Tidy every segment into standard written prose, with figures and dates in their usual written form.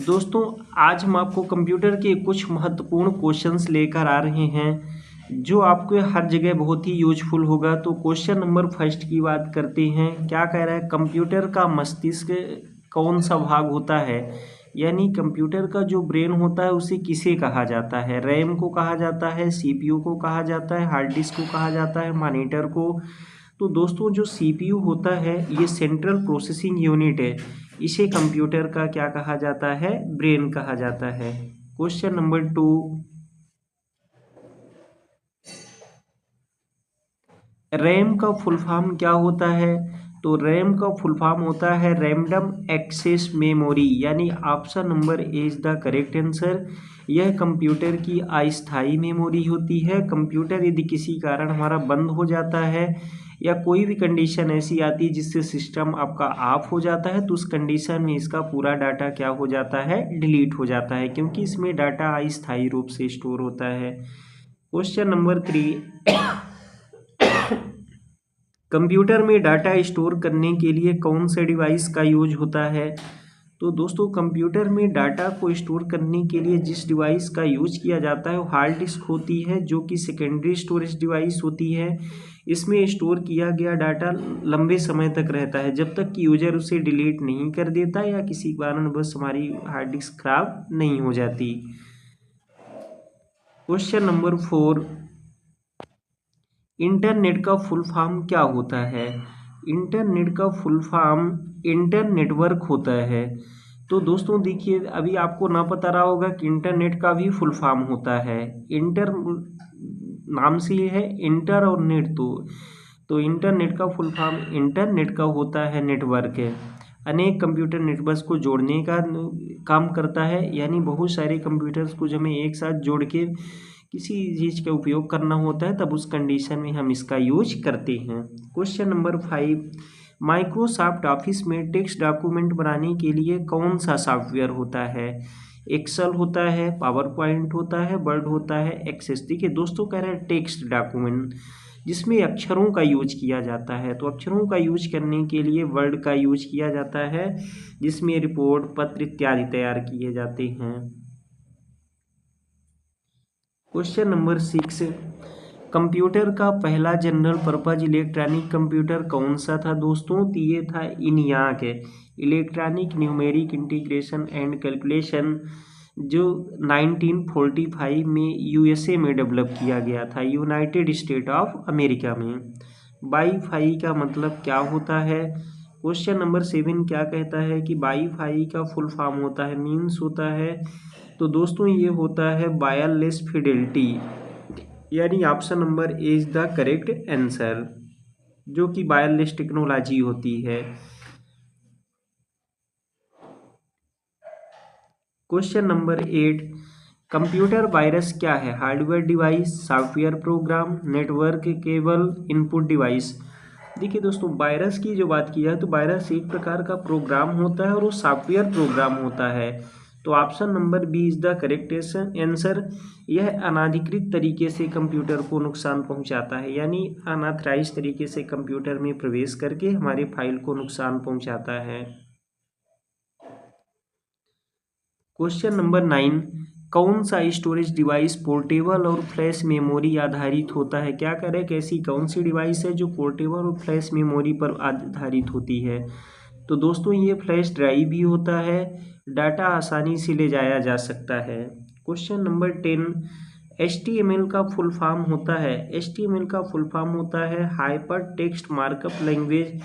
दोस्तों, आज हम आपको कंप्यूटर के कुछ महत्वपूर्ण क्वेश्चंस लेकर आ रहे हैं जो आपको हर जगह बहुत ही यूजफुल होगा। तो क्वेश्चन नंबर फर्स्ट की बात करते हैं। क्या कह रहा है, कंप्यूटर का मस्तिष्क कौन सा भाग होता है? यानी कंप्यूटर का जो ब्रेन होता है उसे किसे कहा जाता है? रैम को कहा जाता है, सीपीयू को कहा जाता है, हार्ड डिस्क को कहा जाता है, मॉनिटर को? तो दोस्तों, जो सीपीयू होता है ये सेंट्रल प्रोसेसिंग यूनिट है। इसे कंप्यूटर का क्या कहा जाता है? ब्रेन कहा जाता है। क्वेश्चन नंबर 2, रैम का फुल फॉर्म क्या होता है? तो रैम का फुल फॉर्म होता है रैंडम एक्सेस मेमोरी, यानी option number A is the correct answer. यह कंप्यूटर की अस्थायी मेमोरी होती है। कंप्यूटर यदि किसी कारण हमारा बंद हो जाता है या कोई भी कंडीशन ऐसी आती है जिससे सिस्टम आपका ऑफ हो जाता है, तो उस कंडीशन में इसका पूरा डाटा क्या हो जाता है? डिलीट हो जाता है, क्योंकि इसमें डाटा अस्थायी रूप से स्टोर होता है। क्वेश्चन नंबर 3, कंप्यूटर में डाटा स्टोर करने के लिए कौन से डिवाइस का यूज होता है? तो दोस्तों, कंप्यूटर में डाटा को स्टोर करने के लिए जिस डिवाइस का यूज किया जाता है वो हार्ड डिस्क होती है, जो कि सेकेंडरी स्टोरेज डिवाइस होती है। इसमें स्टोर किया गया डाटा लंबे समय तक रहता है, जब तक कि यूजर उसे डिलीट नहीं कर देता या किसी कारणवश हमारी हार्ड डिस्क खराब नहीं हो जाती। क्वेश्चन नंबर 4, इंटरनेट का फुल फॉर्म क्या होता है? इंटरनेट का फुल फॉर्म इंटरनेटवर्क होता है। तो दोस्तों देखिए, अभी आपको ना पता रहा होगा कि इंटरनेट का भी फुल फॉर्म होता है। इंटर नाम से ही है, इंटर और नेट। तो इंटरनेट का फुल फॉर्म इंटरनेट का होता है नेटवर्क है। अनेक कंप्यूटर नेटवर्क को जोड़ने का काम करता है, यानी बहुत सारे कंप्यूटर्स को जब हमें एक साथ जोड़ के किसी चीज़ का उपयोग करना होता है तब उस कंडीशन में हम इसका यूज करते हैं। क्वेश्चन नंबर 5, माइक्रोसॉफ्ट ऑफिस में टेक्स्ट डॉक्यूमेंट बनाने के लिए कौन सा सॉफ्टवेयर होता है? एक्सेल होता है, पावर पॉइंट होता है, वर्ड होता है, एक्सेस? देखिए दोस्तों, कह रहे हैं टेक्स्ट डॉक्यूमेंट जिसमें अक्षरों का यूज किया जाता है। तो अक्षरों का यूज करने के लिए वर्ड का यूज किया जाता है, जिसमें रिपोर्ट, पत्र इत्यादि तैयार किए जाते हैं। क्वेश्चन नंबर 6, कंप्यूटर का पहला जनरल पर्पज इलेक्ट्रॉनिक कंप्यूटर कौन सा था दोस्तों? तो ये था इनियाक, electronic numeric integration and calculation, जो 1945 में यूएसए में डेवलप किया गया था, यूनाइटेड स्टेट ऑफ अमेरिका में। वाईफाई का मतलब क्या होता है? क्वेश्चन नंबर 7 क्या कहता है कि वाईफाई का फुल फॉर्म होता है, मीन्स होता है? तो दोस्तों ये होता है वायरलेस फिडेलिटी, यानी option number A is the correct answer, जो कि वायरलेस टेक्नोलॉजी होती है। क्वेश्चन नंबर 8, कंप्यूटर वायरस क्या है? Hardware device, software program, network cable, input device? देखिए दोस्तों, वायरस की जो बात की है तो वायरस एक प्रकार का प्रोग्राम होता है और वो सॉफ्टवेयर प्रोग्राम होता है। तो option number B is the correct answer. यह अनाधिकृत तरीके से कंप्यूटर को नुकसान पहुंचाता है, यानी अनऑथराइज तरीके से कंप्यूटर में प्रवेश करके हमारे फाइल को नुकसान पहुंचाता है। क्वेश्चन नंबर 9, कौन सा स्टोरेज डिवाइस पोर्टेबल और फ्लैश मेमोरी आधारित होता है? क्या कह रहे हैं, कैसी कौन सी डिवाइस है जो पोर्टेबल और फ्लैश मेमोरी पर आधारित होती है? तो दोस्तों ये फ्लैश ड्राइव भी होता है, डाटा आसानी से ले जाया जा सकता है। क्वेश्चन नंबर 10, HTML का फुल फॉर्म होता है? HTML का फुल फॉर्म होता है हाइपर टेक्स्ट मार्कअप लैंग्वेज,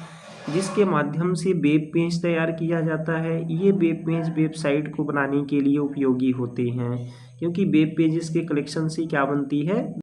जिसके माध्यम से वेब पेज तैयार किया जाता है। ये वेब पेज वेबसाइट को बनाने के लिए उपयोगी होते हैं, क्योंकि वेब पेजेस के कलेक्शन से क्या बनती है?